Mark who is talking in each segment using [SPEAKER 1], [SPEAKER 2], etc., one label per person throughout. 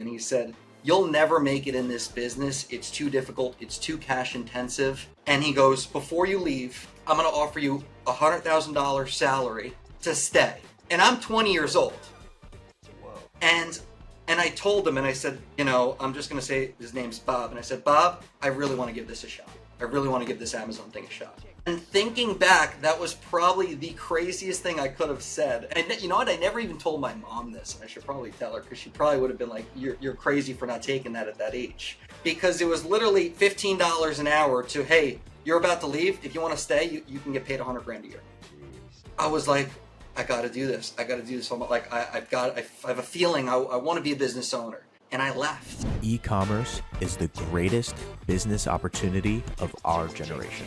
[SPEAKER 1] And he said, "You'll never make it in this business. It's too difficult. It's too cash intensive." And he goes, "Before you leave, I'm going to offer you $100,000 salary to stay." And I'm 20 years old.
[SPEAKER 2] Whoa.
[SPEAKER 1] And I told him, and I said, I'm just going to say his name's Bob. And I said, "Bob, I really want to give this a shot. I really want to give this Amazon thing a shot." And thinking back, that was probably the craziest thing I could have said. And you know what? I never even told my mom this. I should probably tell her, because she probably would have been like, you're crazy for not taking that at that age. Because it was literally $15 an hour to, hey, you're about to leave. If you want to stay, you can get paid $100,000 a year. I was like, I got to do this. I got to do this. I'm like, I have a feeling I want to be a business owner. And I left.
[SPEAKER 2] E-commerce is the greatest business opportunity of our generation.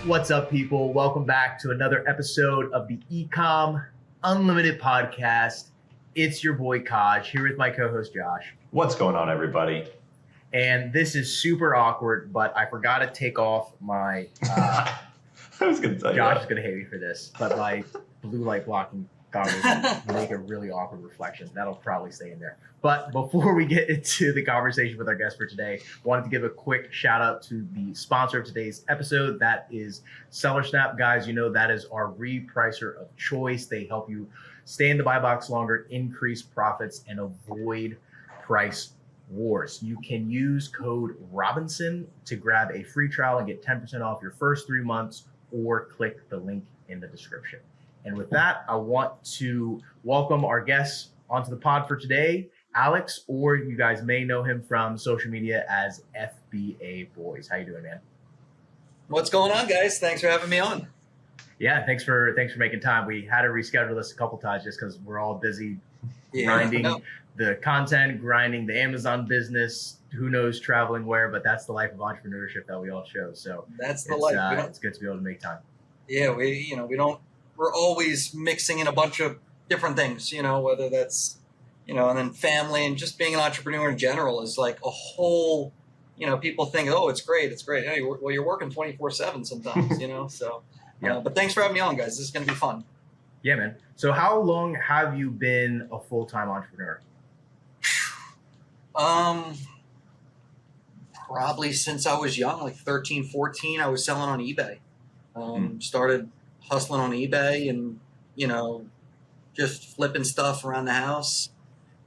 [SPEAKER 3] What's up, people? Welcome back to another episode of the Ecom Unlimited podcast. It's your boy Caj here with my co-host Josh.
[SPEAKER 4] What's going on, everybody?
[SPEAKER 3] And this is super awkward, but I forgot to take off my
[SPEAKER 4] I was going to tell you
[SPEAKER 3] Josh
[SPEAKER 4] that.
[SPEAKER 3] is going to hate me for this, but my blue light blocking goggles make a really awkward reflection. That'll probably stay in there. But before we get into the conversation with our guest for today, wanted to give a quick shout out to the sponsor of today's episode. That is SellerAmp. Guys, you know that is our repricer of choice. They help you stay in the buy box longer, increase profits, and avoid price wars. You can use code Robinson to grab a free trial and get 10% off your first 3 months, or click the link in the description. And with that, I want to welcome our guests onto the pod for today. Alex, or you guys may know him from social media as FBA Boys. How you doing, man?
[SPEAKER 1] What's going on, guys? Thanks for having me on.
[SPEAKER 3] Yeah, thanks for making time. We had to reschedule this a couple times just because we're all busy grinding the content, grinding the Amazon business. Who knows traveling where? But that's the life of entrepreneurship that we all show. So
[SPEAKER 1] that's the life.
[SPEAKER 3] It's good to be able to make time.
[SPEAKER 1] Yeah, we're always mixing in a bunch of different things. Whether that's and then family, and just being an entrepreneur in general is like a whole, people think, oh, it's great. Hey, well, you're working 24/7 sometimes, so,
[SPEAKER 3] yeah.
[SPEAKER 1] But thanks for having me on, guys. This is going to be fun.
[SPEAKER 3] Yeah, man. So how long have you been a full-time entrepreneur?
[SPEAKER 1] Probably since I was young, like 13, 14, I was selling on eBay. Started hustling on eBay and, just flipping stuff around the house.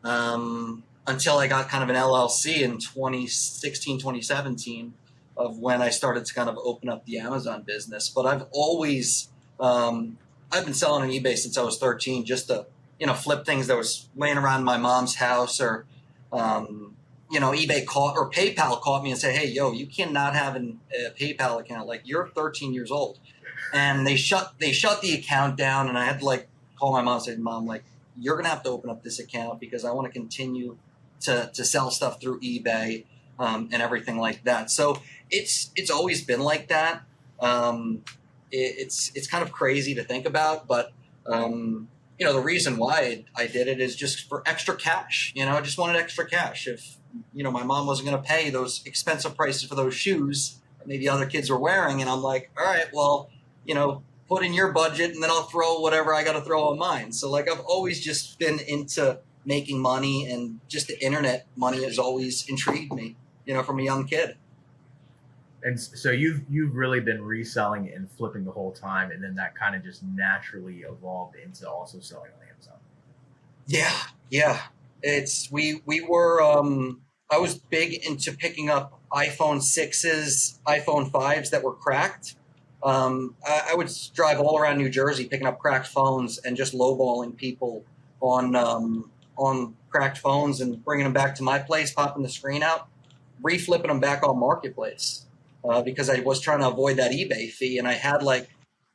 [SPEAKER 1] Until I got kind of an LLC in 2016, 2017 of when I started to kind of open up the Amazon business. But I've always, I've been selling on eBay since I was 13, just to, flip things that was laying around my mom's house, or, eBay PayPal caught me and said, "Hey, yo, you cannot have a PayPal account. Like, you're 13 years old." And they shut the account down, and I had to call my mom and say, "Mom, you're going to have to open up this account because I want to continue to sell stuff through eBay and everything like that." So it's always been like that. It's kind of crazy to think about, but the reason why I did it is just for extra cash. I just wanted extra cash. If my mom wasn't going to pay those expensive prices for those shoes that maybe other kids were wearing, and I'm like, all right, well, put in your budget, and then I'll throw whatever I got to throw on mine. So I've always just been into making money, and just the internet money has always intrigued me, from a young kid.
[SPEAKER 3] And so you've really been reselling and flipping the whole time, and then that kind of just naturally evolved into also selling on Amazon.
[SPEAKER 1] Yeah. We were I was big into picking up iPhone 6s, iPhone 5s that were cracked. I would drive all around New Jersey picking up cracked phones and just lowballing people on cracked phones and bringing them back to my place, popping the screen out, reflipping them back on Marketplace because I was trying to avoid that eBay fee. And I had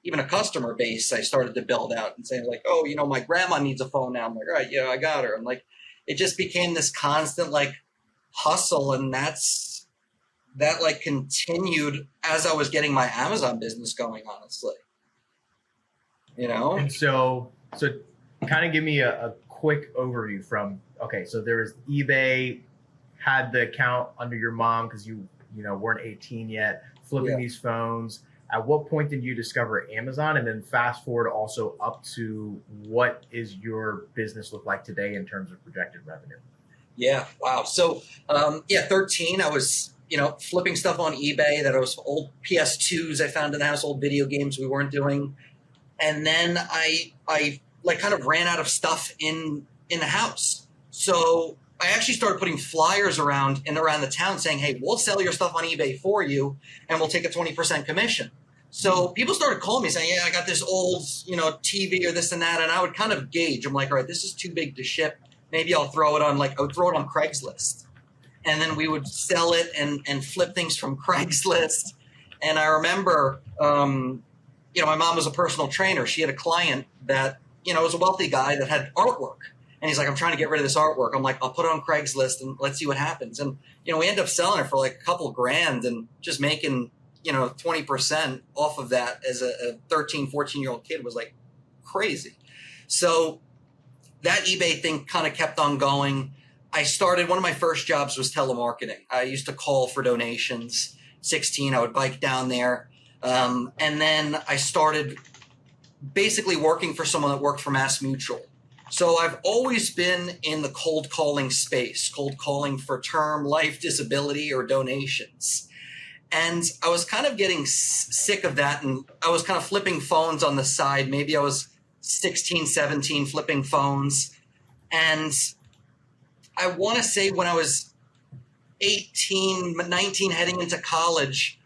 [SPEAKER 1] even a customer base I started to build out and saying oh, my grandma needs a phone now. I'm like, all right, yeah, I got her. And it just became this constant hustle, and that continued as I was getting my Amazon business going, honestly.
[SPEAKER 3] And so kind of give me a quick overview from, okay, so there was eBay, had the account under your mom because you weren't 18 yet, flipping these phones. At what point did you discover Amazon? And then fast forward also up to what is your business look like today in terms of projected revenue?
[SPEAKER 1] Yeah. Wow. So, 13, I was, flipping stuff on eBay that was old PS2s I found in the house, old video games we weren't doing. And then I like kind of ran out of stuff in the house. So I actually started putting flyers around the town saying, hey, we'll sell your stuff on eBay for you and we'll take a 20% commission. So people started calling me saying, yeah, I got this old, TV or this and that. And I would kind of gauge. I'm like, all right, this is too big to ship. Maybe I'll throw it on, I would throw it on Craigslist. And then we would sell it and flip things from Craigslist. And I remember, my mom was a personal trainer. She had a client that, was a wealthy guy that had artwork. And he's like, I'm trying to get rid of this artwork. I'm like, I'll put it on Craigslist and let's see what happens. And, we ended up selling it for like a couple grand and just making, 20% off of that as a 13, 14-year-old kid was like crazy. So that eBay thing kind of kept on going. I started, one of my first jobs was telemarketing. I used to call for donations. 16, I would bike down there. And then I started basically working for someone that worked for Mass Mutual. So I've always been in the cold calling space, cold calling for term, life, disability, or donations. And I was kind of getting sick of that. And I was kind of flipping phones on the side. Maybe I was 16, 17, flipping phones. And I want to say when I was 18, 19, heading into college,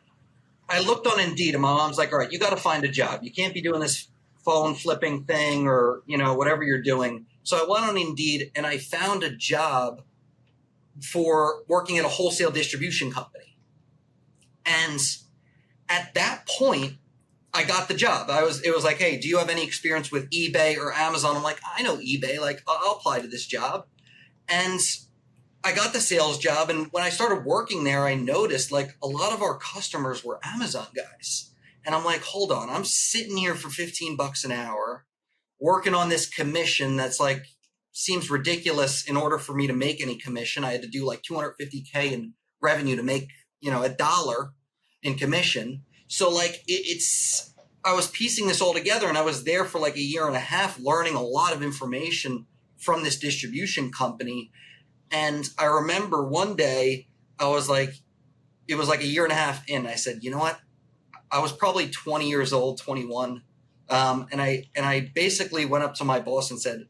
[SPEAKER 1] I looked on Indeed and my mom's like, all right, you got to find a job. You can't be doing this phone flipping thing or, whatever you're doing. So I went on Indeed and I found a job for working at a wholesale distribution company. And at that point, I got the job. It was like, hey, do you have any experience with eBay or Amazon? I'm like, I know eBay. Like, I'll apply to this job. And I got the sales job. And when I started working there, I noticed like a lot of our customers were Amazon guys. And I'm like, hold on, I'm sitting here for $15 an hour working on this commission that's like, seems ridiculous. In order for me to make any commission, I had to do like 250K in revenue to make, $1 in commission. So like I was piecing this all together and I was there for like a year and a half learning a lot of information from this distribution company. And I remember one day it was like a year and a half in, I said, you know what? I was probably 20 years old, 21. And I basically went up to my boss and said,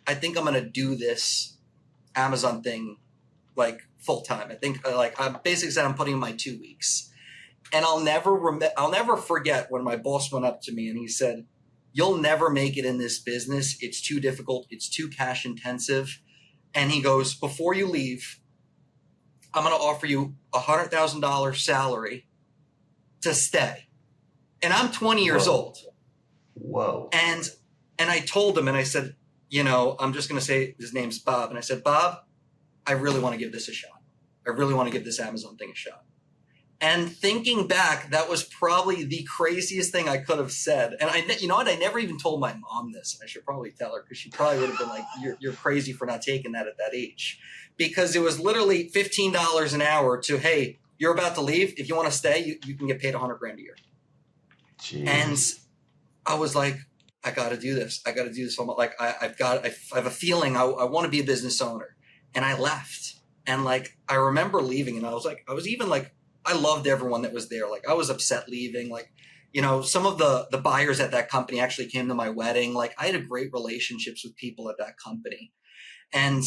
[SPEAKER 1] I think I'm going to do this Amazon thing like full time. I think I basically said I'm putting in my 2 weeks. And I'll never forget when my boss went up to me and he said, you'll never make it in this business. It's too difficult. It's too cash intensive. And he goes, before you leave, I'm going to offer you $100,000 salary to stay. And I'm 20 years old.
[SPEAKER 4] Whoa.
[SPEAKER 1] And I told him and I said, I'm just going to say his name's Bob. And I said, Bob, I really want to give this a shot. I really want to give this Amazon thing a shot. And thinking back, that was probably the craziest thing I could have said. And I never even told my mom this. I should probably tell her because she probably would have been like, you're crazy for not taking that at that age. Because it was literally $15 an hour to, hey, you're about to leave. If you want to stay, you can get paid $100,000 a year.
[SPEAKER 4] Jeez.
[SPEAKER 1] And I was like, I got to do this. I got to do this. Like, I have a feeling I want to be a business owner. And I left. And like, I remember leaving and I was even like, I loved everyone that was there. Like I was upset leaving. Like, some of the buyers at that company actually came to my wedding. Like I had a great relationships with people at that company. And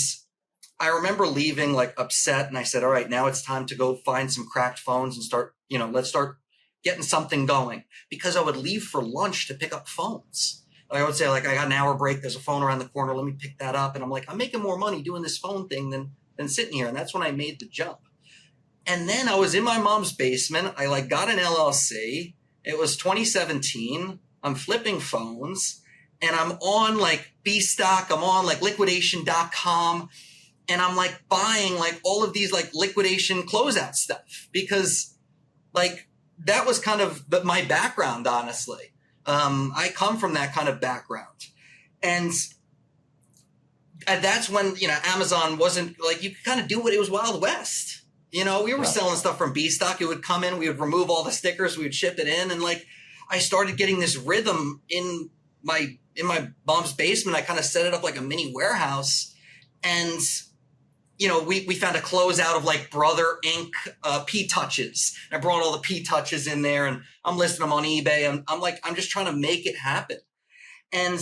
[SPEAKER 1] I remember leaving like upset. And I said, all right, now it's time to go find some cracked phones and start, let's start getting something going. Because I would leave for lunch to pick up phones. I would say like, I got an hour break. There's a phone around the corner. Let me pick that up. And I'm like, I'm making more money doing this phone thing than sitting here. And that's when I made the jump. And then I was in my mom's basement. I like got an LLC. It was 2017. I'm flipping phones and I'm on like B-Stock. I'm on like liquidation.com and I'm like buying like all of these like liquidation closeout stuff because like that was kind of my background, honestly. I come from that kind of background. And that's when, Amazon wasn't like, you could kind of do what it was Wild West. We were selling stuff from B-Stock. It would come in, we would remove all the stickers, we would ship it in. And like, I started getting this rhythm in my mom's basement. I kind of set it up like a mini warehouse. And we found a closeout of like Brother Inc. P touches. I brought all the P touches in there, and I'm listing them on eBay. I'm just trying to make it happen. And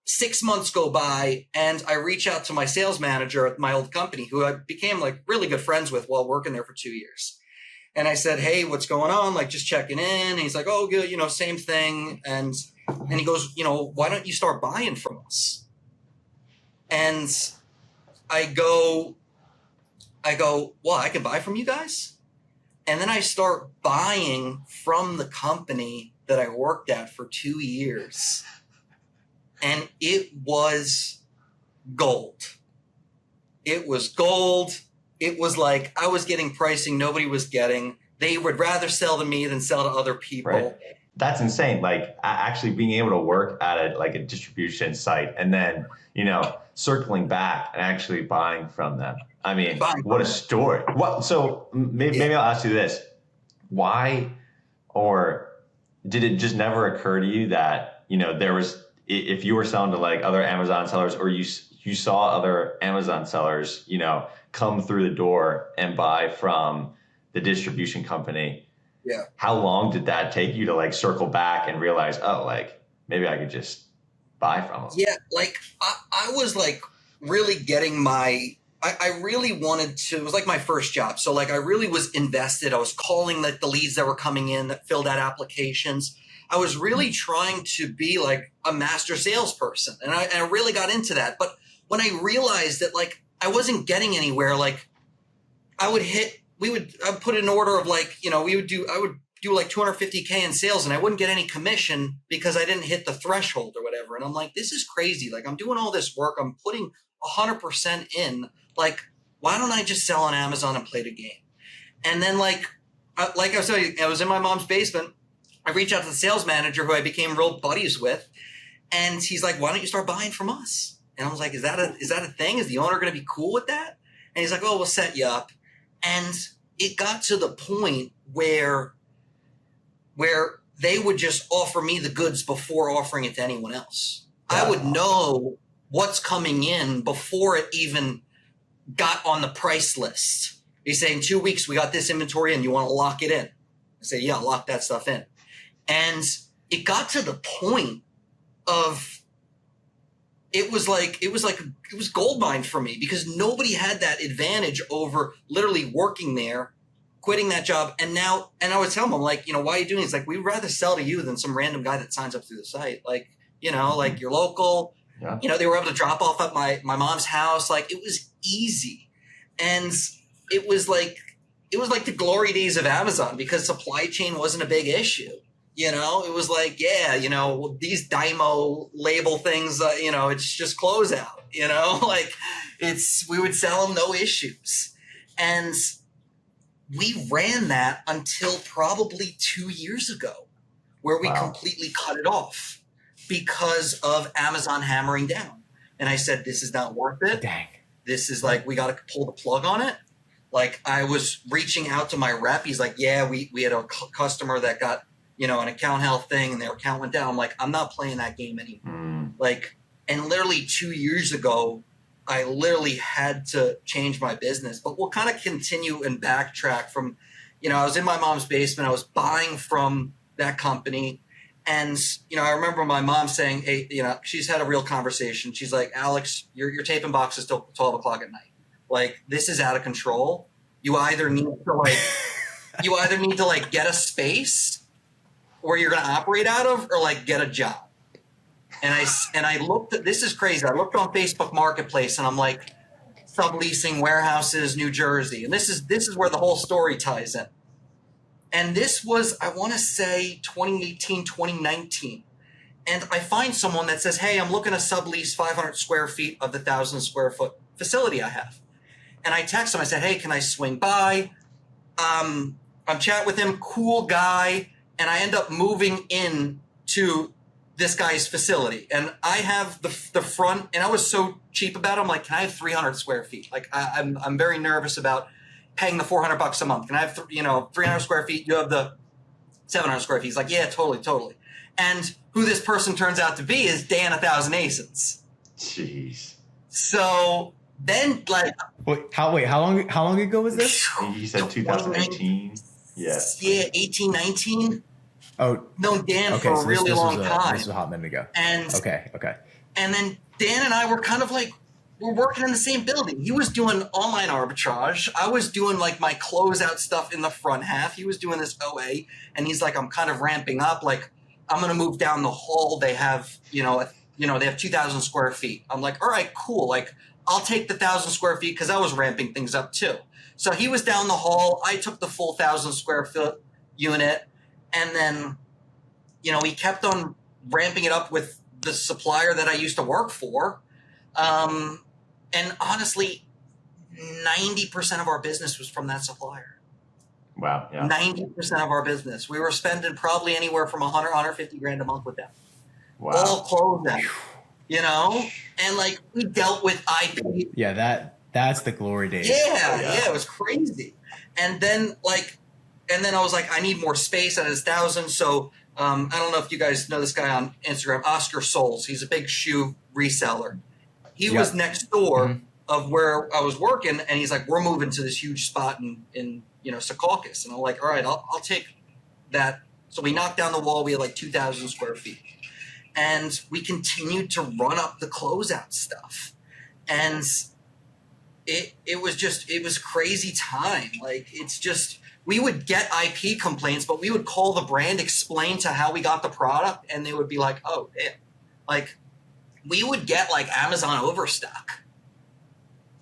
[SPEAKER 1] 6 months go by, and I reach out to my sales manager at my old company, who I became like really good friends with while working there for 2 years. And I said, hey, what's going on? Like, just checking in. And he's like, oh, good, same thing. And he goes, why don't you start buying from us? And I go, well, I can buy from you guys? And then I start buying from the company that I worked at for 2 years. And it was gold. It was gold. It was like I was getting pricing nobody was getting. They would rather sell to me than sell to other people.
[SPEAKER 4] Right. That's insane. Like actually being able to work at a distribution site and then, circling back and actually buying from them. I mean, what a story. So maybe I'll ask you this. Why, or did it just never occur to you that, there was, if you were selling to like other Amazon sellers, or you saw other Amazon sellers, come through the door and buy from the distribution company.
[SPEAKER 1] Yeah.
[SPEAKER 4] How long did that take you to like circle back and realize, oh, like maybe I could just buy from them?
[SPEAKER 1] Yeah. Like I was like really getting I really wanted to, it was like my first job. So like I really was invested. I was calling like the leads that were coming in that filled out applications. I was really trying to be like a master salesperson. And I really got into that. But when I realized that like I wasn't getting anywhere, like I would put an order of like, I would do like 250K in sales and I wouldn't get any commission because I didn't hit the threshold or whatever. And I'm like, this is crazy. Like I'm doing all this work. I'm putting 100% in. Like, why don't I just sell on Amazon and play the game? And then like I was telling you, I was in my mom's basement. I reached out to the sales manager who I became real buddies with. And he's like, why don't you start buying from us? And I was like, is that a thing? Is the owner going to be cool with that? And he's like, oh, we'll set you up. And it got to the point where they would just offer me the goods before offering it to anyone else. I would know what's coming in before it even got on the price list. They say, in 2 weeks, we got this inventory and you want to lock it in. I say, yeah, lock that stuff in. And it got to the point of, it was gold mine for me because nobody had that advantage over literally working there, quitting that job. And I would tell them, I'm like, why are you doing this? Like, we'd rather sell to you than some random guy that signs up through the site. Like, like you're local, they were able to drop off at my mom's house. Like it was easy. And it was like the glory days of Amazon because supply chain wasn't a big issue. It was like, these Dymo label things, it's just closeout, like we would sell them no issues. And we ran that until probably 2 years ago where we completely cut it off because of Amazon hammering down. And I said, this is not worth it.
[SPEAKER 3] Dang.
[SPEAKER 1] This is like, we got to pull the plug on it. Like I was reaching out to my rep. He's like, yeah, we had a customer that got, an account health thing and their account went down. I'm like, I'm not playing that game anymore. Like, and literally 2 years ago, I literally had to change my business, but we'll kind of continue and backtrack from, I was in my mom's basement. I was buying from that company. And, I remember my mom saying, hey, she's had a real conversation. She's like, Alex, you're taping boxes till 12 o'clock at night. Like, this is out of control. You either need to get a space where you're going to operate out of or like get a job. And I looked at, this is crazy. I looked on Facebook Marketplace and I'm like, subleasing warehouses, New Jersey. And this is where the whole story ties in. And this was, I want to say 2018, 2019. And I find someone that says, hey, I'm looking to sublease 500 square feet of the 1,000 square foot facility I have. And I text him, I said, hey, can I swing by? I'm chatting with him, cool guy. And I end up moving in to this guy's facility. And I have the front, and I was so cheap about it. I'm like, can I have 300 square feet? Like I'm very nervous about paying the $400 a month. Can I have 300 square feet? You have the 700 square feet. He's like, yeah, totally. And who this person turns out to be is Dan 1,000 Aces.
[SPEAKER 4] Jeez.
[SPEAKER 1] So Then like
[SPEAKER 3] how long ago was this?
[SPEAKER 4] You said 2018. Yeah.
[SPEAKER 1] Yeah, 18, 19.
[SPEAKER 3] Oh,
[SPEAKER 1] Known Dan
[SPEAKER 3] okay.
[SPEAKER 1] for
[SPEAKER 3] So
[SPEAKER 1] a really long time.
[SPEAKER 3] This was a hot minute ago.
[SPEAKER 1] And
[SPEAKER 3] Okay.
[SPEAKER 1] and then Dan and I were kind of like, we're working in the same building. He was doing online arbitrage. I was doing like my closeout stuff in the front half. He was doing this OA, and he's like, I'm kind of ramping up. Like, I'm gonna move down the hall. They have, they have 2,000 square feet. I'm like, all right, cool. Like, I'll take the 1,000 square feet because I was ramping things up too. So he was down the hall. I took the full 1,000 square foot unit, and then, we kept on ramping it up with the supplier that I used to work for. And honestly, 90% of our business was from that supplier.
[SPEAKER 4] Wow. Yeah.
[SPEAKER 1] 90% of our business. We were spending probably anywhere from 100, 150 grand a month with them.
[SPEAKER 4] Wow.
[SPEAKER 1] All closed out, and like we dealt with IP.
[SPEAKER 3] Yeah, that's the glory days.
[SPEAKER 1] Yeah, it was crazy. And then I was like, I need more space at 1,000. So I don't know if you guys know this guy on Instagram, Oscar Souls. He's a big shoe reseller. He was next door of where I was working, and he's like, we're moving to this huge spot in Secaucus. And I'm like, all right, I'll take that. So we knocked down the wall. We had like 2,000 square feet. And we continued to run up the closeout stuff. And it was crazy time. Like, it's just, we would get IP complaints, but we would call the brand, explain to how we got the product, and they would be like, oh, damn. Like, we would get like Amazon overstock.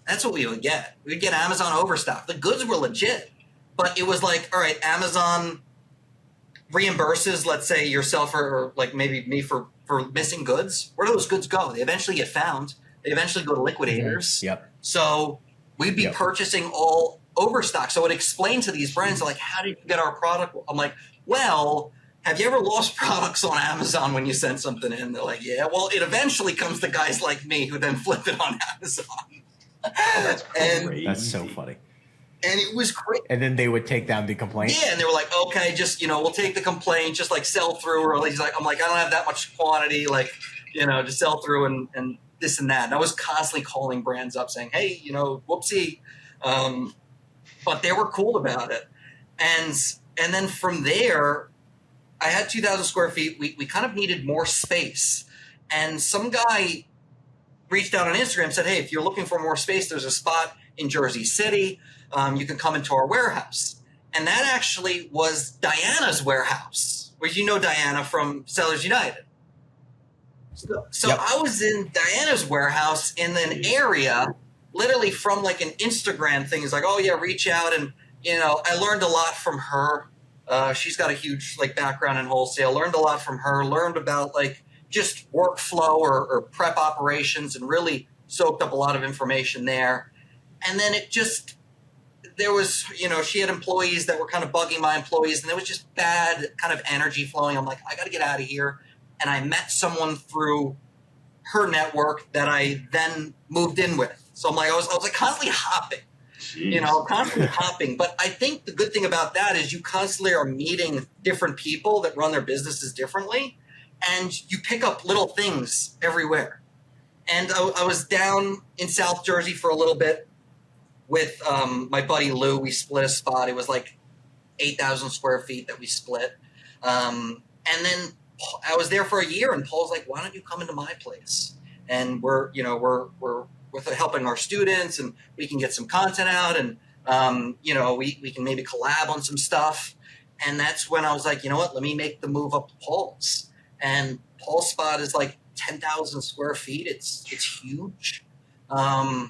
[SPEAKER 1] That's what we would get. We'd get Amazon overstock. The goods were legit, but it was like, all right, Amazon reimburses, let's say yourself or like maybe me for missing goods. Where do those goods go? They eventually get found. They eventually go to liquidators.
[SPEAKER 3] Yep.
[SPEAKER 1] So we'd be purchasing all overstock. So it explained to these brands, like, how did you get our product? I'm like, well, have you ever lost products on Amazon when you send something in? They're like, yeah. Well, it eventually comes to guys like me who then flip it on Amazon.
[SPEAKER 4] That's crazy.
[SPEAKER 3] That's so funny.
[SPEAKER 1] And it was great.
[SPEAKER 3] And then they would take down the complaint.
[SPEAKER 1] Yeah, and they were like, okay, just, we'll take the complaint, just like sell through, or at least I'm like, I don't have that much quantity, like, just sell through and this and that. And I was constantly calling brands up saying, hey, whoopsie. But they were cool about it. And then from there, I had 2,000 square feet. We kind of needed more space. And some guy reached out on Instagram and said, hey, if you're looking for more space, there's a spot in Jersey City. You can come into our warehouse. And that actually was Diana's warehouse, where Diana from Sellers United. So I was in Diana's warehouse in an area, literally from like an Instagram thing. It's like, oh yeah, reach out. And, I learned a lot from her. She's got a huge background in wholesale, learned a lot from her, learned about just workflow or prep operations, and really soaked up a lot of information there. And then there was, she had employees that were kind of bugging my employees, and there was just bad kind of energy flowing. I'm like, I got to get out of here. And I met someone through her network that I then moved in with. So I'm like, I was like constantly hopping.
[SPEAKER 4] Jeez.
[SPEAKER 1] Constantly hopping. But I think the good thing about that is you constantly are meeting different people that run their businesses differently, and you pick up little things everywhere. And I was down in South Jersey for a little bit with my buddy Lou. We split a spot. It was like 8,000 square feet that we split. And then I was there for a year, and Paul's like, why don't you come into my place? And we're with helping our students, and we can get some content out, and we can maybe collab on some stuff. And that's when I was like, you know what, let me make the move up to Paul's. And Paul's spot is like 10,000 square feet. It's huge. And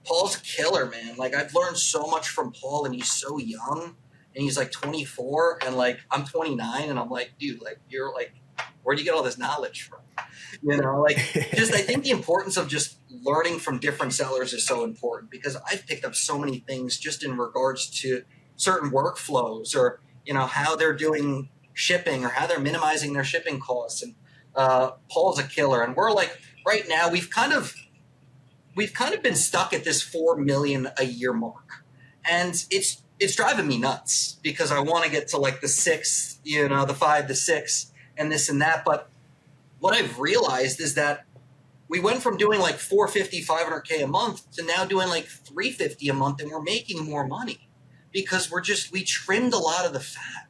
[SPEAKER 1] Paul's a killer, man. Like, I've learned so much from Paul, and he's so young, and he's like 24, and like I'm 29, and I'm like, dude, like, you're like, where do you get all this knowledge from? Just I think the importance of just learning from different sellers is so important, because I've picked up so many things just in regards to certain workflows, or how they're doing shipping, or how they're minimizing their shipping costs. And Paul's a killer, and we're like, right now we've kind of been stuck at this 4 million a year mark, and it's driving me nuts, because I want to get to like the 6, the 5, the 6, and this and that. But what I've realized is that we went from doing like 450, 500K a month to now doing like 350 a month, and we're making more money because we trimmed a lot of the fat.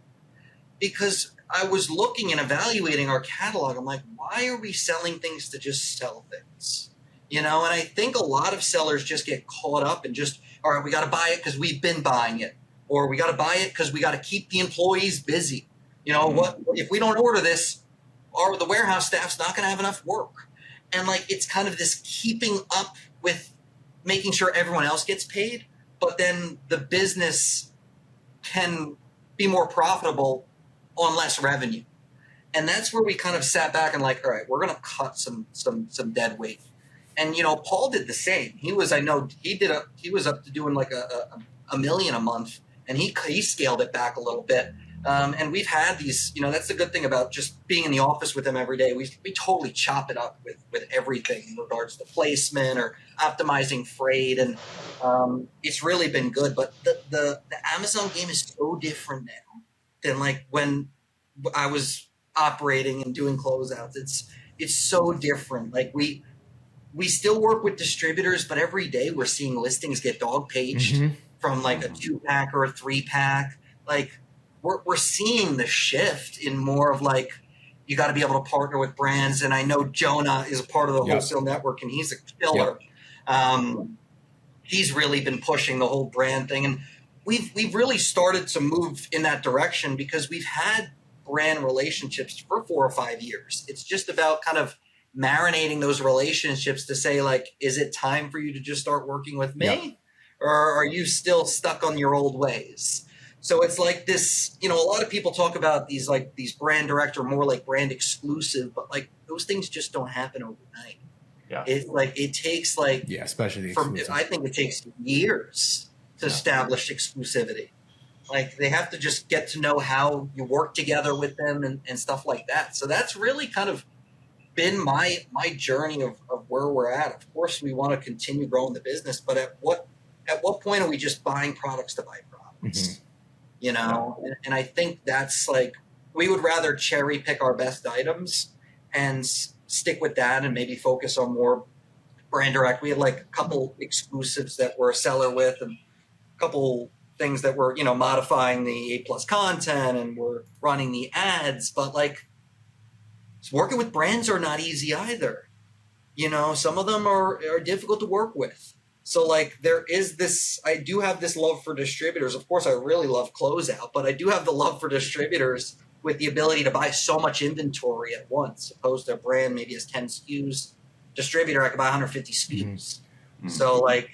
[SPEAKER 1] Because I was looking and evaluating our catalog. I'm like, why are we selling things to just sell things? And I think a lot of sellers just get caught up and just, all right, we got to buy it because we've been buying it, or we got to buy it because we got to keep the employees busy. What if we don't order this, the warehouse staff's not going to have enough work. And like, it's kind of this keeping up with making sure everyone else gets paid, but then the business can be more profitable on less revenue. And that's where we kind of sat back and like, all right, we're going to cut some dead weight. And, Paul did the same. He was up to doing like a million a month, and he scaled it back a little bit. And we've had these, that's the good thing about just being in the office with him every day. We totally chop it up with everything in regards to placement or optimizing freight. And it's really been good. But the Amazon game is so different now than like when I was operating and doing closeouts. It's so different. Like we still work with distributors, but every day we're seeing listings get dog paged from like a 2-pack or a 3-pack. Like we're seeing the shift in more of like, you got to be able to partner with brands. And I know Jonah is a part of the wholesale network, and he's a killer. He's really been pushing the whole brand thing. And we've really started to move in that direction because we've had brand relationships for 4 or 5 years. It's just about kind of marinating those relationships to say, like, is it time for you to just start working with me? Or are you still stuck on your old ways? So it's like this, a lot of people talk about these brand direct or more like brand exclusive, but like those things just don't happen overnight. Yeah. It's like, it takes like,
[SPEAKER 5] especially
[SPEAKER 1] I think it takes years to establish exclusivity. Like they have to just get to know how you work together with them and stuff like that. So that's really kind of been my journey of where we're at. Of course, we want to continue growing the business, but at what point are we just buying products to buy products? And I think that's like, we would rather cherry pick our best items and stick with that and maybe focus on more brand direct. We had like a couple exclusives that we're a seller with, and couple things that we're, modifying the A+ content, and we're running the ads, but like working with brands are not easy either. Some of them are difficult to work with. So like there is this, I do have this love for distributors. Of course, I really love closeout, but I do have the love for distributors with the ability to buy so much inventory at once, opposed to a brand maybe has 10 SKUs. Distributor, I could buy 150 SKUs. So like,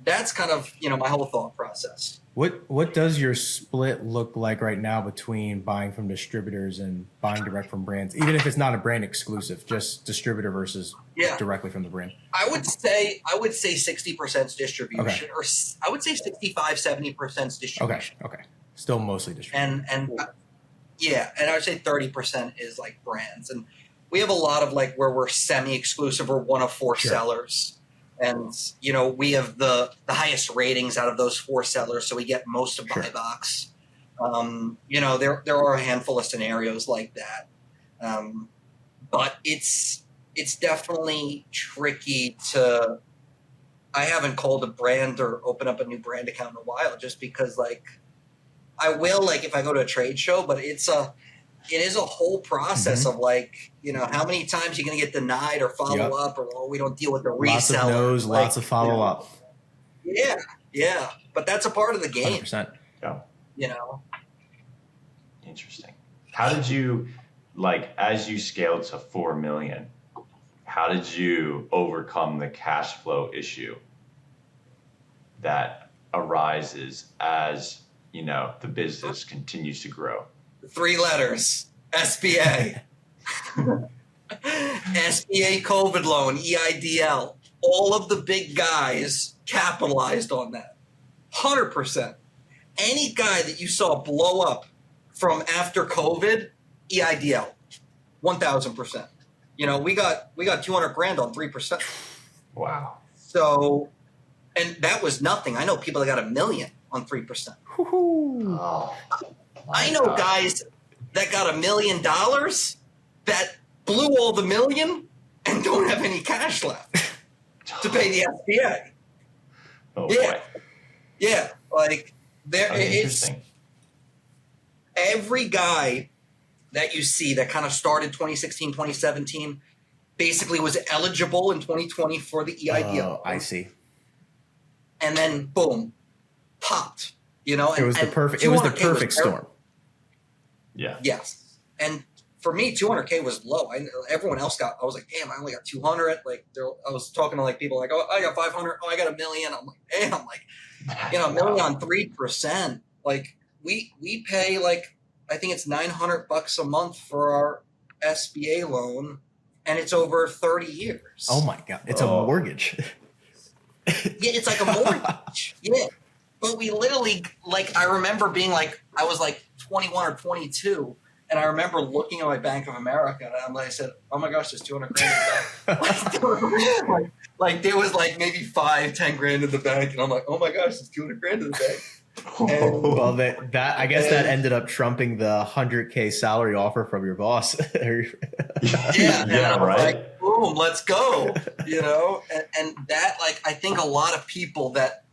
[SPEAKER 1] that's kind of, my whole thought process.
[SPEAKER 5] What does your split look like right now between buying from distributors and buying direct from brands, even if it's not a brand exclusive, just distributor versus directly from the brand?
[SPEAKER 1] I would say 60% distribution, or I would say 65-70% distribution.
[SPEAKER 5] Okay. Still mostly distribution.
[SPEAKER 1] And I would say 30% is like brands. And we have a lot of like where we're semi-exclusive or one of 4 sellers. And, we have the highest ratings out of those 4 sellers, so we get most of buy box. There are a handful of scenarios like that. But it's definitely tricky to – I haven't called a brand or open up a new brand account in a while, just because, like, I will, like, if I go to a trade show, but it is a whole process of like, how many times you're going to get denied or follow up, or we don't deal with the reseller.
[SPEAKER 5] Lots of no's, lots of follow up.
[SPEAKER 1] Yeah. But that's a part of the game.
[SPEAKER 5] 100%.
[SPEAKER 4] Yeah. Interesting. How did you, like, as you scaled to 4 million, how did you overcome the cash flow issue that arises as, the business continues to grow?
[SPEAKER 1] 3 letters, SBA. SBA COVID loan, EIDL. All of the big guys capitalized on that. 100%. Any guy that you saw blow up from after COVID, EIDL. 1,000%. We got 200 grand on 3%.
[SPEAKER 4] Wow.
[SPEAKER 1] So, and that was nothing. I know people that got $1 million on 3%.
[SPEAKER 4] Oh.
[SPEAKER 1] I know guys that got $1 million that blew all the million and don't have any cash left to pay the SBA.
[SPEAKER 4] Oh,
[SPEAKER 1] Yeah.
[SPEAKER 4] boy.
[SPEAKER 1] Yeah. Like there is
[SPEAKER 4] Interesting.
[SPEAKER 1] every guy that you see that kind of started 2016, 2017, basically was eligible in 2020 for the EIDL.
[SPEAKER 5] Oh, I see.
[SPEAKER 1] And then boom, popped. You know,
[SPEAKER 5] It was the perfect storm.
[SPEAKER 4] Yeah.
[SPEAKER 1] Yes. And for me, 200K was low. Everyone else I was like, damn, I only got 200. Like, I was talking to like people like, oh, I got 500. Oh, I got $1 million. I'm like, damn, like, you know, $1 million on 3%. Like, we pay like, I think it's $900 a month for our SBA loan, and it's over 30 years.
[SPEAKER 5] Oh my God. It's a mortgage.
[SPEAKER 1] Yeah, it's like a mortgage. Yeah. But we literally, like, I remember being like, I was like 21 or 22, and I remember looking at my Bank of America, and I said, oh my gosh, there's 200 grand in the bank. like, there was like maybe 5-10 grand in the bank, and I'm like, oh my gosh, there's 200 grand in the bank. And,
[SPEAKER 5] well, I guess that ended up trumping the 100K salary offer from your boss.
[SPEAKER 1] yeah,
[SPEAKER 4] right.
[SPEAKER 1] Like, boom, let's go. You know, and that, like, I think a lot of people that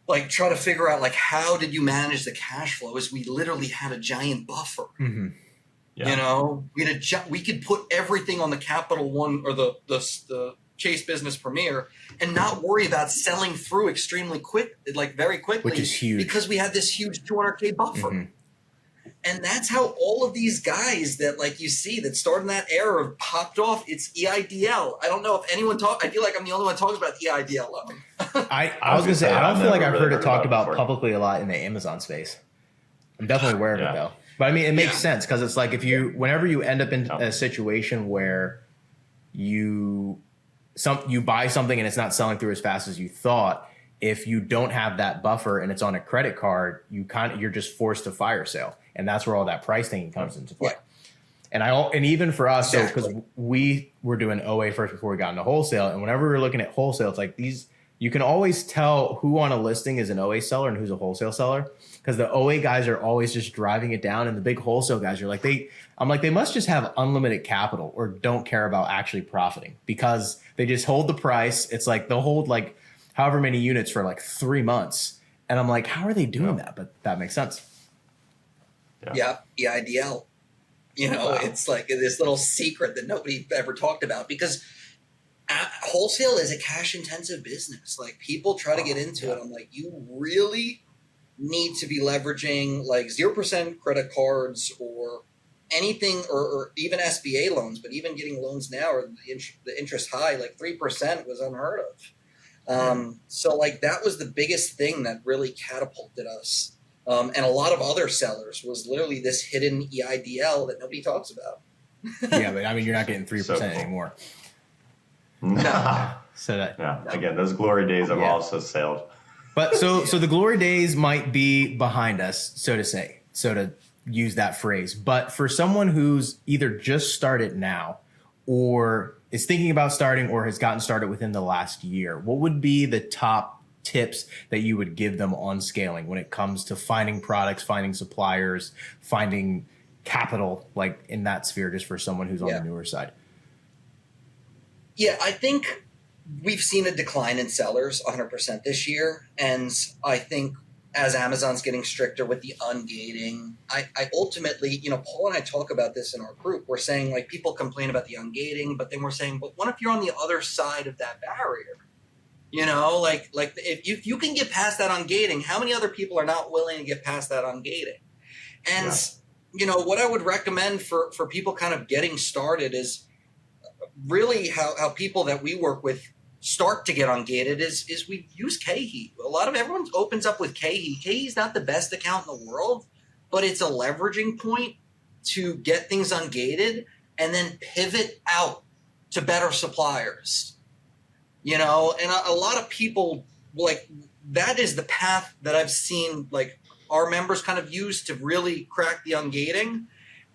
[SPEAKER 1] like try to figure out like how did you manage the cash flow is we literally had a giant buffer.
[SPEAKER 5] Mm-hmm.
[SPEAKER 4] Yeah.
[SPEAKER 1] You know, we could put everything on the Capital One or the Chase Business Premier and not worry about selling through extremely quick, like very quickly,
[SPEAKER 5] which is huge
[SPEAKER 1] because we had this huge 200K buffer. Mm-hmm. And that's how all of these guys that like you see that started in that era popped off. It's EIDL. I don't know if anyone I feel like I'm the only one who talks about EIDL loan.
[SPEAKER 5] I was going to say, I don't feel like I've heard it talked about publicly a lot in the Amazon space. I'm definitely aware of it though. But I mean, it makes sense because it's like whenever you end up in a situation where you buy something and it's not selling through as fast as you thought, if you don't have that buffer and it's on a credit card, you're just forced to fire sale. And that's where all that price thinking comes into play. Yeah. And even for us, exactly. So because we were doing OA first before we got into wholesale, and whenever we were looking at wholesale, it's like you can always tell who on a listing is an OA seller and who's a wholesale seller, because the OA guys are always just driving it down, and the big wholesale guys are like they must just have unlimited capital or don't care about actually profiting, because they just hold the price. It's like they'll hold like however many units for like 3 months, and I'm like, how are they doing that? But that makes sense.
[SPEAKER 1] Yeah, EIDL. You know, it's like this little secret that nobody ever talked about, because wholesale is a cash intensive business. Like, people try to get into it. I'm like, you really need to be leveraging like 0% credit cards or anything, or even SBA loans, but even getting loans now, or the interest high, like 3% was unheard of. So like that was the biggest thing that really catapulted us. And a lot of other sellers was literally this hidden EIDL that nobody talks about.
[SPEAKER 5] Yeah, but I mean, you're not getting 3% anymore.
[SPEAKER 4] No.
[SPEAKER 5] So
[SPEAKER 4] again, those glory days have also sailed.
[SPEAKER 5] But so the glory days might be behind us, so to use that phrase. But for someone who's either just started now or is thinking about starting or has gotten started within the last year, what would be the top tips that you would give them on scaling when it comes to finding products, finding suppliers, finding capital, like in that sphere, just for someone who's on the newer side?
[SPEAKER 1] Yeah, I think we've seen a decline in sellers 100% this year. And I think as Amazon's getting stricter with the ungating, I ultimately, you know, Paul and I talk about this in our group. We're saying like people complain about the ungating, but then we're saying, but what if you're on the other side of that barrier? You know, like if you can get past that ungating, how many other people are not willing to get past that ungating? And, you know, what I would recommend for people kind of getting started is really how people that we work with start to get ungated is we use Cajua. A lot of everyone opens up with Cajua. Cajua's not the best account in the world, but it's a leveraging point to get things ungated and then pivot out to better suppliers. You know, and a lot of people, like, that is the path that I've seen, like, our members kind of use to really crack the ungating.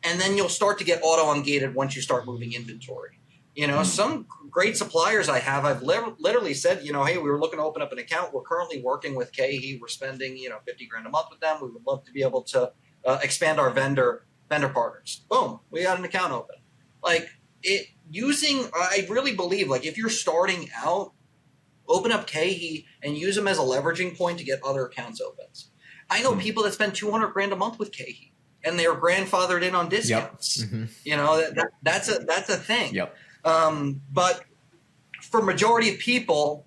[SPEAKER 1] And then you'll start to get auto ungated once you start moving inventory. You know, some great suppliers I've literally said, you know, hey, we were looking to open up an account. We're currently working with Cajua. We're spending, you know, $50,000 a month with them. We would love to be able to expand our vendor partners. Boom, we got an account open. Like, I really believe, like, if you're starting out, open up Cajua and use them as a leveraging point to get other accounts opened. I know people that spend $200,000 a month with Cajua, and they're grandfathered in on discounts.
[SPEAKER 5] Yep. Mm-hmm.
[SPEAKER 1] You know, that's a thing.
[SPEAKER 5] Yep.
[SPEAKER 1] But for majority of people,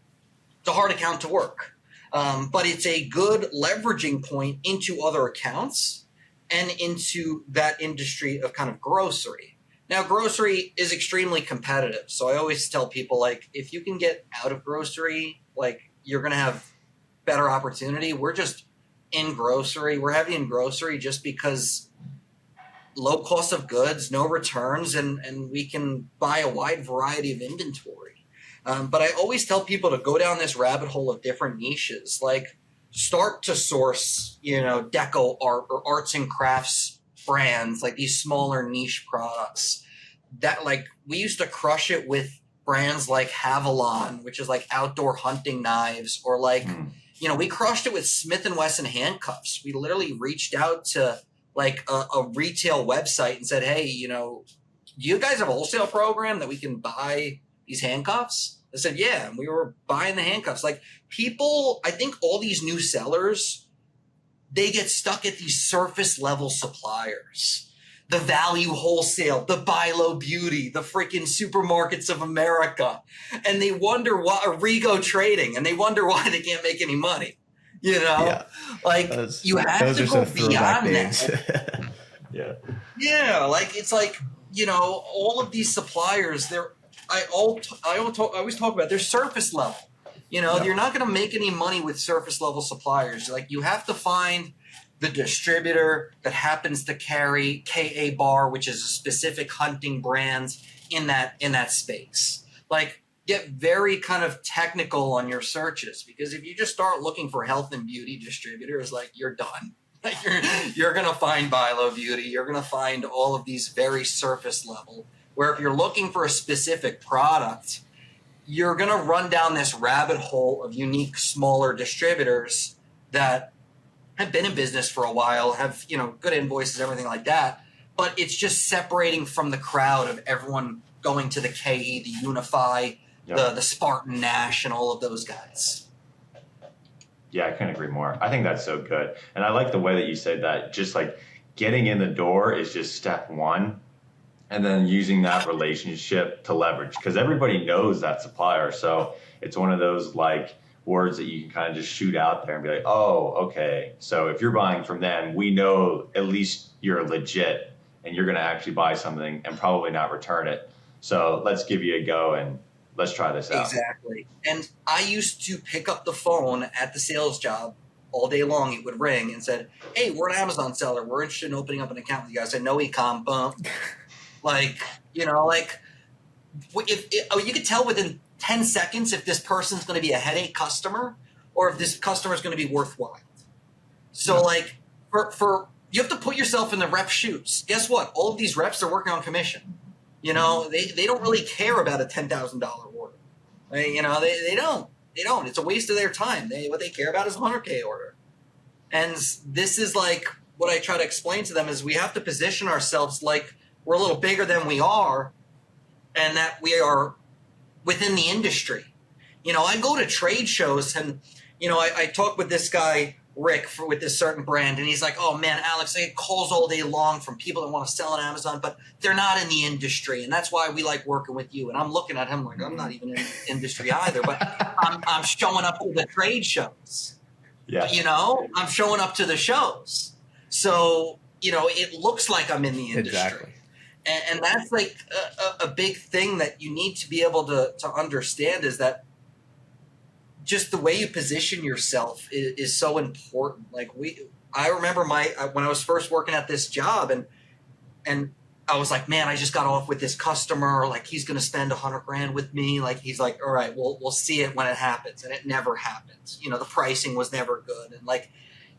[SPEAKER 1] it's a hard account to work. But it's a good leveraging point into other accounts and into that industry of kind of grocery. Now, grocery is extremely competitive. So I always tell people, like, if you can get out of grocery, like, you're going to have better opportunity. We're just in grocery. We're heavy in grocery just because low cost of goods, no returns, and we can buy a wide variety of inventory. But I always tell people to go down this rabbit hole of different niches, like start to source, you know, deco art or arts and crafts brands, like these smaller niche products that, like, we used to crush it with brands like Havilon, which is like outdoor hunting knives, or like, you know, we crushed it with Smith & Wesson handcuffs. We literally reached out to like a retail website and said, hey, you know, do you guys have a wholesale program that we can buy these handcuffs? They said, yeah. And we were buying the handcuffs. Like, people, I think all these new sellers, they get stuck at these surface level suppliers. The Value Wholesale, the Buy Low Beauty, the freaking Supermarkets of America. And they wonder why, Rego Trading, and they wonder why they can't make any money. You know, like, you have to go beyond that. Yeah. Like, it's like, you know, all of these suppliers, I always talk about, they're surface level. You know, you're not going to make any money with surface level suppliers. Like, you have to find the distributor that happens to carry KA Bar, which is a specific hunting brand in that space. Like, get very kind of technical on your searches, because if you just start looking for health and beauty distributors, like, you're done. Like, you're going to find Buy Low Beauty. You're going to find all of these very surface level, where if you're looking for a specific product, you're going to run down this rabbit hole of unique, smaller distributors that have been in business for a while, have, you know, good invoices, everything like that. But it's just separating from the crowd of everyone going to the KE, the Unify, the Spartan Nash, and all of those guys.
[SPEAKER 4] Yeah, I couldn't agree more. I think that's so good. And I like the way that you said that, just like getting in the door is just step one, and then using that relationship to leverage, because everybody knows that supplier. So it's one of those like words that you can kind of just shoot out there and be like, oh, okay. So if you're buying from them, we know at least you're legit and you're going to actually buy something and probably not return it. So let's give you a go and let's try this out.
[SPEAKER 1] Exactly. And I used to pick up the phone at the sales job all day long. It would ring and said, hey, we're an Amazon seller. We're interested in opening up an account with you guys. I said, no, Ecom, bump. Like, you know, like, if you could tell within 10 seconds if this person's going to be a headache customer or if this customer is going to be worthwhile. So, like, for you have to put yourself in the rep shoes. Guess what? All of these reps are working on commission. You know, they don't really care about a $10,000 order. You know, they don't. They don't. It's a waste of their time. What they care about is a $100K order. And this is like what I try to explain to them is we have to position ourselves like we're a little bigger than we are, and that we are within the industry. You know, I go to trade shows and, you know, I talk with this guy, Rick, with this certain brand, and he's like, oh man, Alex, I get calls all day long from people that want to sell on Amazon, but they're not in the industry, and that's why we like working with you. And I'm looking at him like, I'm not even in the industry either, but I'm showing up to the trade shows. Yeah. You know, I'm showing up to the shows. So, you know, it looks like I'm in the industry.
[SPEAKER 5] Exactly.
[SPEAKER 1] And that's like a big thing that you need to be able to understand, is that just the way you position yourself is so important. Like I remember when I was first working at this job and I was like, man, I just got off with this customer. Like, he's going to spend $100,000 with me. Like, he's like, all right, we'll see it when it happens. And it never happens. You know, the pricing was never good. And like,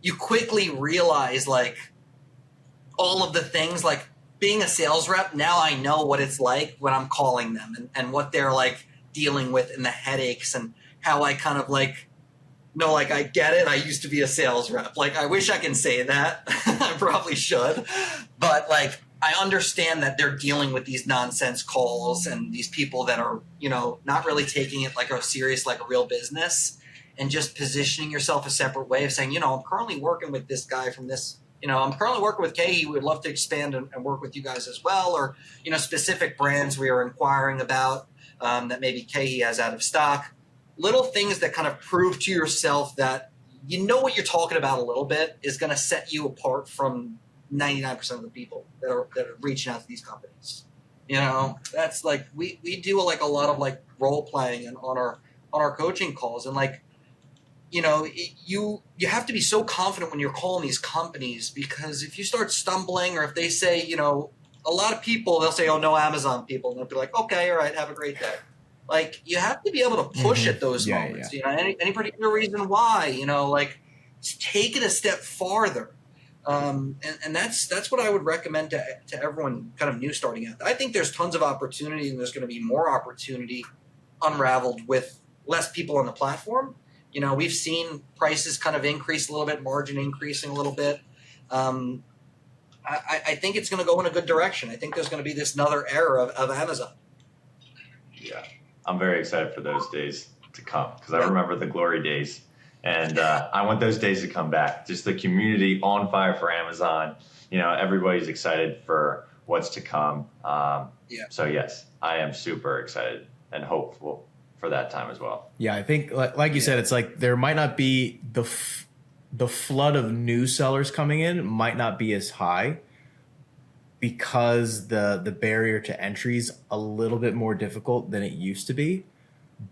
[SPEAKER 1] you quickly realize like all of the things, like, being a sales rep, now I know what it's like when I'm calling them and what they're like dealing with and the headaches, and how I kind of like, no, like, I get it. I used to be a sales rep. Like, I wish I can say that. I probably should. But like, I understand that they're dealing with these nonsense calls and these people that are, not really taking it like a serious, like a real business, and just positioning yourself a separate way of saying, I'm currently working with this guy from this, I'm currently working with Kay. We would love to expand and work with you guys as well. Or, specific brands we are inquiring about that maybe Kay has out of stock. Little things that kind of prove to yourself that what you're talking about a little bit is going to set you apart from 99% of the people that are reaching out to these companies. That's like we do like a lot of like role playing and on our coaching calls, and like you have to be so confident when you're calling these companies, because if you start stumbling, or if they say a lot of people, they'll say, oh, no Amazon people, and they'll be like, okay, all right, have a great day. Like, you have to be able to push at those moments. Any particular reason why, like, take it a step farther. And that's what I would recommend to everyone kind of new starting out. I think there's tons of opportunity, and there's going to be more opportunity unraveled with less people on the platform. We've seen prices kind of increase a little bit, margin increasing a little bit. I think it's going to go in a good direction. I think there's going to be this another era of Amazon.
[SPEAKER 4] Yeah, I'm very excited for those days to come, because I remember the glory days. And I want those days to come back. Just the community on fire for Amazon. Everybody's excited for what's to come. So yes, I am super excited and hopeful for that time as well.
[SPEAKER 5] Yeah, I think like you said, it's like there might not be the flood of new sellers coming in might not be as high, because the barrier to entry is a little bit more difficult than it used to be.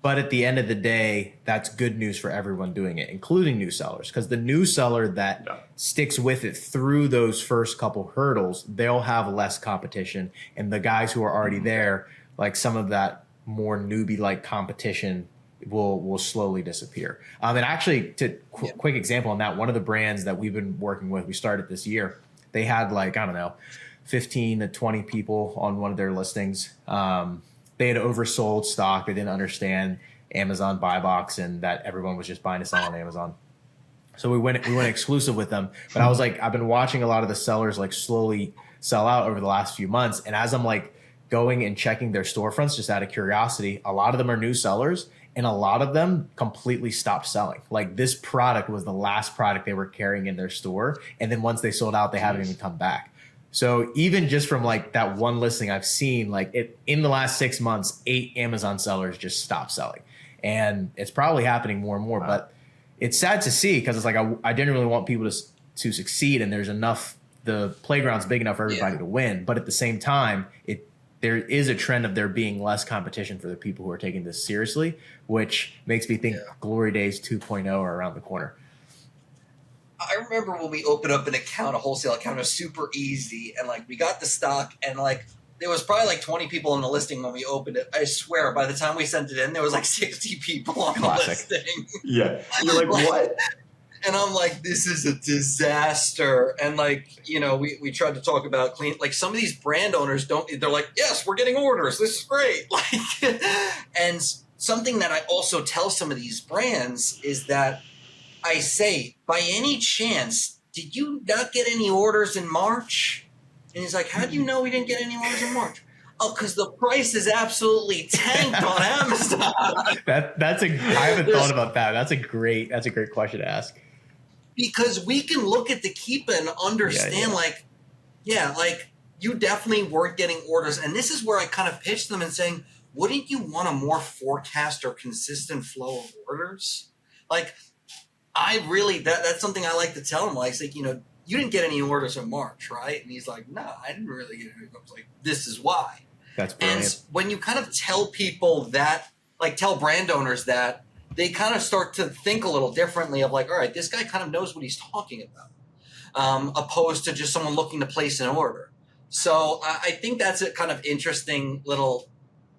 [SPEAKER 5] But at the end of the day, that's good news for everyone doing it, including new sellers, because the new seller that sticks with it through those first couple hurdles, they'll have less competition. And the guys who are already there, like some of that more newbie-like competition will slowly disappear. And actually, quick example on that, one of the brands that we've been working with, we started this year, they had 15 to 20 people on one of their listings. They had oversold stock. They didn't understand Amazon buy box, and that everyone was just buying and selling on Amazon. So we went exclusive with them. But I was like, I've been watching a lot of the sellers like slowly sell out over the last few months. And as I'm like going and checking their storefronts, just out of curiosity, a lot of them are new sellers, and a lot of them completely stopped selling. Like, this product was the last product they were carrying in their store. And then once they sold out, they haven't even come back. So even just from like that one listing, I've seen in the last 6 months, 8 Amazon sellers just stopped selling. And it's probably happening more and more, but it's sad to see, because it's like, I didn't really want people to succeed, and there's enough, the playground's big enough for everybody to win. But at the same time, there is a trend of there being less competition for the people who are taking this seriously, which makes me think Glory Days 2.0 are around the corner.
[SPEAKER 1] I remember when we opened up a wholesale account, it was super easy, and like we got the stock, and like there was probably like 20 people on the listing when we opened it. I swear, by the time we sent it in, there was like 60 people on the listing.
[SPEAKER 4] Yeah, you're like, what?
[SPEAKER 1] And I'm like, this is a disaster. And like, we tried to talk about clean. Like, some of these brand owners they're like, yes, we're getting orders. This is great. Like, and something that I also tell some of these brands is that I say, by any chance, did you not get any orders in March? And he's like, how do you know we didn't get any orders in March? Oh, because the price is absolutely tanked on Amazon.
[SPEAKER 5] I haven't thought about that. That's a great question to ask.
[SPEAKER 1] Because we can look at the Keepa and understand, like, you definitely weren't getting orders. And this is where I kind of pitched them and saying, wouldn't you want a more forecast or consistent flow of orders? Like, that's something I like to tell him. Like, you didn't get any orders in March, right? And he's like, no, I didn't really get any. I was like, this is why.
[SPEAKER 5] That's brilliant.
[SPEAKER 1] And when you kind of tell people that, like tell brand owners that, they kind of start to think a little differently of like, all right, this guy kind of knows what he's talking about, opposed to just someone looking to place an order. So I think that's a kind of interesting little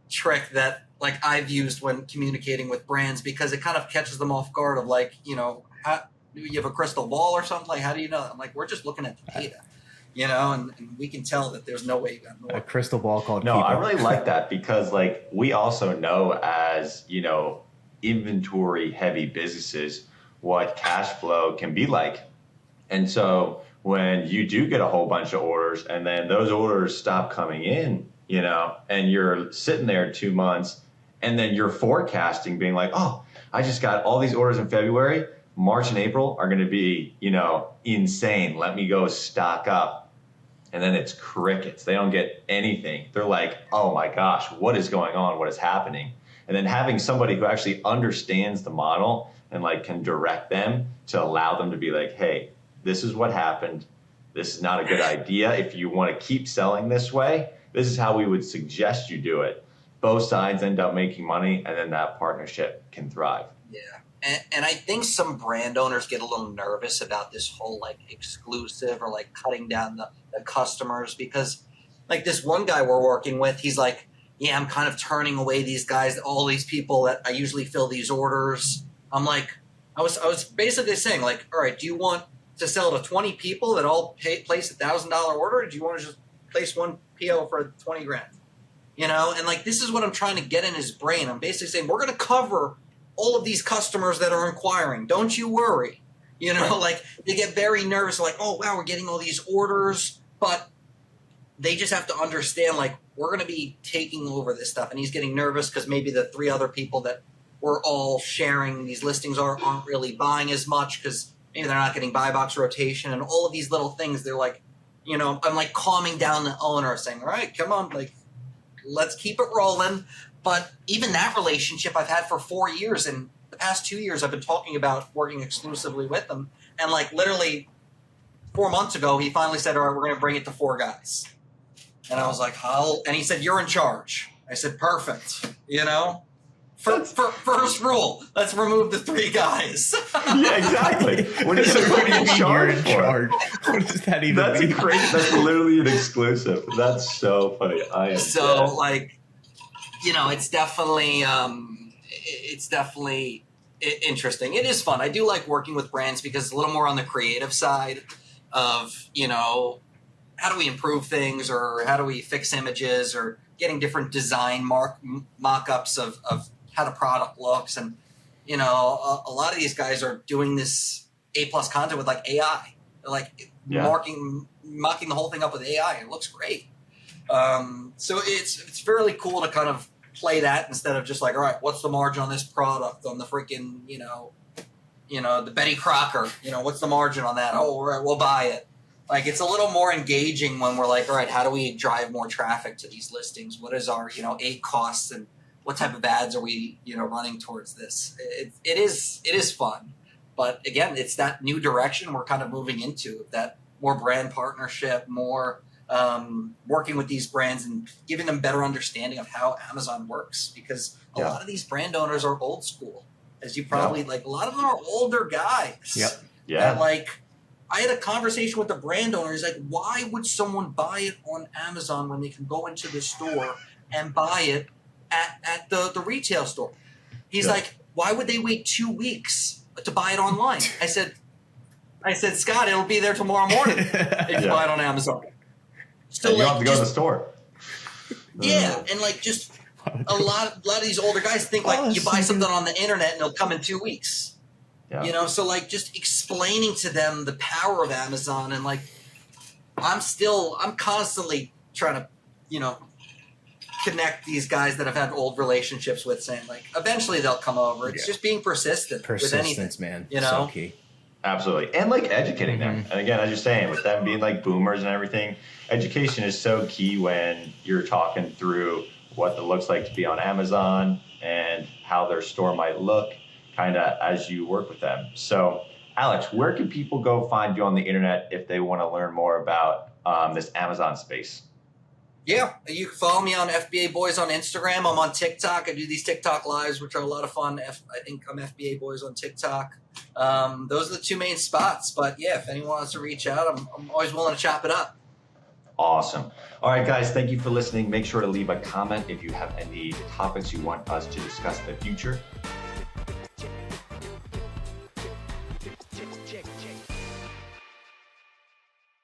[SPEAKER 1] trick that like I've used when communicating with brands, because it kind of catches them off guard of like, how do you have a crystal ball or something? Like, how do you know? I'm like, we're just looking at the data, and we can tell that there's no way you got more.
[SPEAKER 5] A crystal ball called
[SPEAKER 4] No,
[SPEAKER 5] Keepa.
[SPEAKER 4] I really like that, because like we also know as, inventory heavy businesses, what cash flow can be like. And so when you do get a whole bunch of orders and then those orders stop coming in, you know, and you're sitting there 2 months and then you're forecasting being like, oh, I just got all these orders in February, March and April are going to be, you know, insane. Let me go stock up. And then it's crickets. They don't get anything. They're like, oh my gosh, what is going on? What is happening? And then having somebody who actually understands the model and like can direct them to allow them to be like, hey, this is what happened. This is not a good idea. If you want to keep selling this way, this is how we would suggest you do it. Both sides end up making money, and then that partnership can thrive.
[SPEAKER 1] Yeah. And I think some brand owners get a little nervous about this whole like exclusive or like cutting down the customers, because like this one guy we're working with, he's like, yeah, I'm kind of turning away these guys, all these people that I usually fill these orders. I'm like, I was basically saying like, all right, do you want to sell to 20 people that all place $1,000 order? Or do you want to just place one PO for 20 grand? You know, and like, this is what I'm trying to get in his brain. I'm basically saying, we're going to cover all of these customers that are inquiring. Don't you worry. You know, like they get very nervous, like, oh, wow, we're getting all these orders. But they just have to understand, like, we're going to be taking over this stuff. And he's getting nervous because maybe the 3 other people that we're all sharing these listings aren't really buying as much because maybe they're not getting buy box rotation and all of these little things. They're like, you know, I'm like calming down the owner saying, all right, come on, like, let's keep it rolling. But even that relationship I've had for 4 years. And the past 2 years, I've been talking about working exclusively with them. And like literally 4 months ago, he finally said, all right, we're going to bring it to 4 guys. And I was like, how? And he said, you're in charge. I said, perfect. You know, first rule, let's remove the 3 guys.
[SPEAKER 4] Yeah, exactly. What is it? What are you in charge for?
[SPEAKER 5] What does that even
[SPEAKER 4] That's
[SPEAKER 5] mean?
[SPEAKER 4] That's literally an exclusive. That's so funny.
[SPEAKER 1] Like, you know, it's definitely interesting. It is fun. I do like working with brands because it's a little more on the creative side of, you know, how do we improve things or how do we fix images or getting different design mock-ups of how the product looks. And, you know, a lot of these guys are doing this A+ content with like AI. They're like mocking the whole thing up with AI. It looks great. So it's fairly cool to kind of play that instead of just like, all right, what's the margin on this product on the freaking, you know, the Betty Crocker, you know, what's the margin on that? Oh, all right, we'll buy it. Like, it's a little more engaging when we're like, all right, how do we drive more traffic to these listings? What is our, you know, A costs and what type of ads are we, you know, running towards this? It is fun. But again, it's that new direction we're kind of moving into, that more brand partnership, more working with these brands and giving them better understanding of how Amazon works, because a lot of these brand owners are old school, as you probably like. A lot of them are older guys.
[SPEAKER 5] Yep.
[SPEAKER 4] Yeah.
[SPEAKER 1] That, like, I had a conversation with the brand owner. He's like, why would someone buy it on Amazon when they can go into the store and buy it at the retail store? He's like, why would they wait 2 weeks to buy it online? I said, Scott, it'll be there tomorrow morning if you buy it on Amazon. So
[SPEAKER 4] you have to go to the store.
[SPEAKER 1] Yeah, and like just a lot of these older guys think like you buy something on the internet and it'll come in 2 weeks. Yeah. You know, so like just explaining to them the power of Amazon, and like I'm constantly trying to, you know, connect these guys that I've had old relationships with, saying like eventually they'll come over. It's just being persistent with anything,
[SPEAKER 5] man.
[SPEAKER 1] You know,
[SPEAKER 5] so key.
[SPEAKER 4] Absolutely. And like educating them. And again, as you're saying, with them being like boomers and everything, education is so key when you're talking through what it looks like to be on Amazon and how their store might look kind of as you work with them. So Alex, where can people go find you on the internet if they want to learn more about this Amazon space? Yeah,
[SPEAKER 1] you can follow me on FBA Boys on Instagram. I'm on TikTok. I do these TikTok lives, which are a lot of fun. I think I'm FBA Boys on TikTok. Those are the 2 main spots. But yeah, if anyone wants to reach out, I'm always willing to chop it up.
[SPEAKER 4] Awesome. All right, guys, thank you for listening. Make sure to leave a comment if you have any topics you want us to discuss in the future.